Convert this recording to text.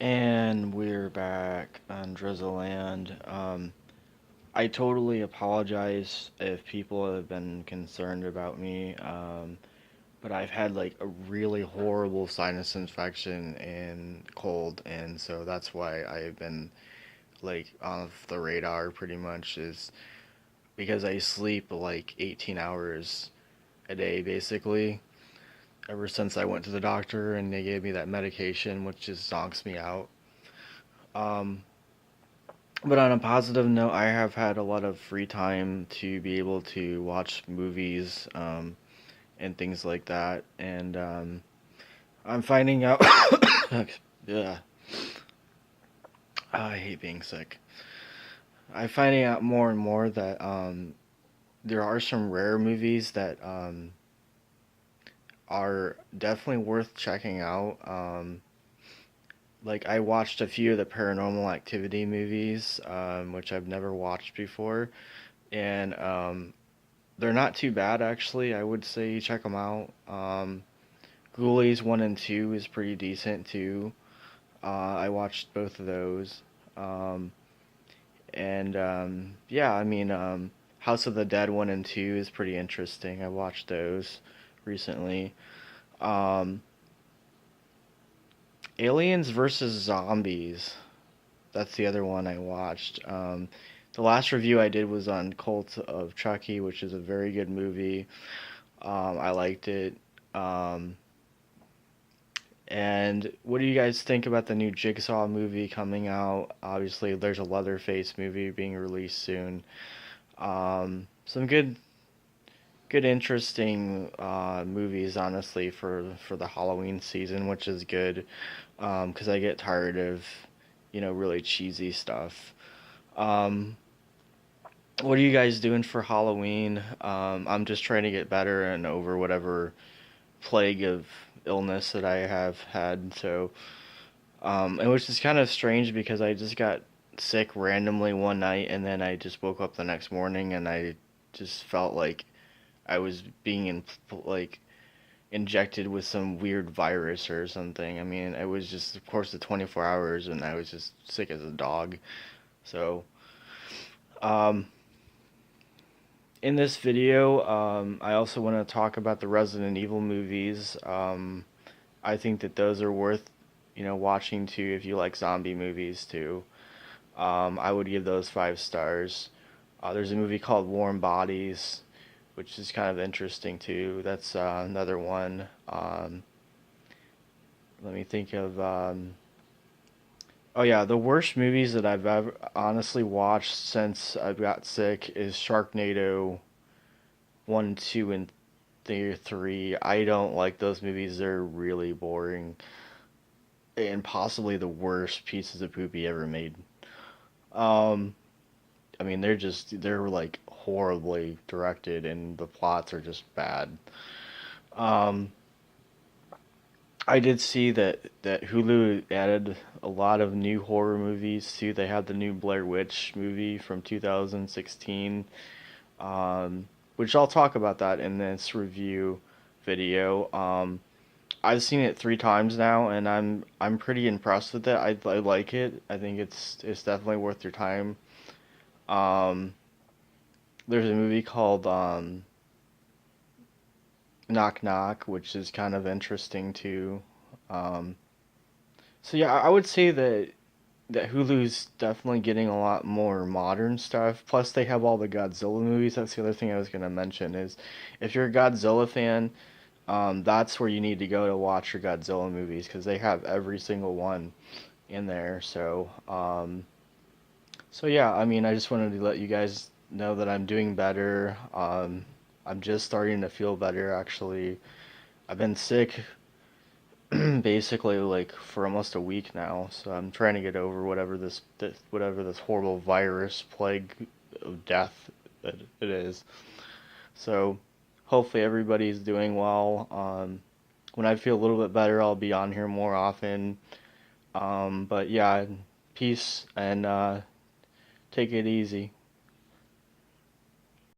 And we're back on Drizzleland. I totally apologize if people have been concerned about me, but I've had like a really horrible sinus infection and cold, and so that's why I've been like off the radar pretty much, is because I sleep like 18 hours a day basically. Ever since I went to the doctor and they gave me that medication, which just zonks me out. Um, But on a positive note, I have had a lot of free time to be able to watch movies and things like that. And I'm finding out. Yeah, I hate being sick. I'm finding out more and more that there are some rare movies that are definitely worth checking out. Like, I watched a few of the Paranormal Activity movies, which I've never watched before. And they're not too bad, actually. I would say check them out. Ghoulies 1 and 2 is pretty decent too. I watched both of those. Um, and yeah, I mean, House of the Dead 1 and 2 is pretty interesting. I watched those recently. Um, Aliens versus Zombies. That's the other one I watched. The last review I did was on Cult of Chucky, which is a very good movie. I liked it. Um, and what do you guys think about the new Jigsaw movie coming out? Obviously, there's a Leatherface movie being released soon. Some good, interesting movies, honestly, for the Halloween season, which is good. Because I get tired of, really cheesy stuff. Um, what are you guys doing for Halloween? I'm just trying to get better and over whatever plague of illness that I have had. So, and which is kind of strange because I just got sick randomly one night and then I just woke up the next morning and I just felt like I was being like injected with some weird virus or something. I mean, it was just, of course, the 24 hours and I was just sick as a dog. So, um, in this video, I also want to talk about the Resident Evil movies. I think that those are worth, watching too if you like zombie movies too. I would give those 5 stars. There's a movie called Warm Bodies, which is kind of interesting too. That's another one. Let me think of. Oh yeah, the worst movies that I've ever honestly watched since I got sick is Sharknado 1, 2, and 3. I don't like those movies. They're really boring and possibly the worst pieces of poopy ever made. Um, I mean, they're like horribly directed, and the plots are just bad. Um, I did see that Hulu added a lot of new horror movies too. They had the new Blair Witch movie from 2016, which I'll talk about that in this review video. I've seen it 3 times now, and I'm pretty impressed with it. I like it. I think it's definitely worth your time. Um, there's a movie called Knock Knock, which is kind of interesting too. Um, so yeah, I would say that Hulu's definitely getting a lot more modern stuff. Plus, they have all the Godzilla movies. That's the other thing I was gonna mention is, if you're a Godzilla fan, that's where you need to go to watch your Godzilla movies because they have every single one in there. So yeah, I mean, I just wanted to let you guys know that I'm doing better. I'm just starting to feel better actually. I've been sick basically like for almost a week now, so I'm trying to get over whatever this horrible virus plague of death that it is. So hopefully everybody's doing well. When I feel a little bit better, I'll be on here more often. But yeah, peace and take it easy.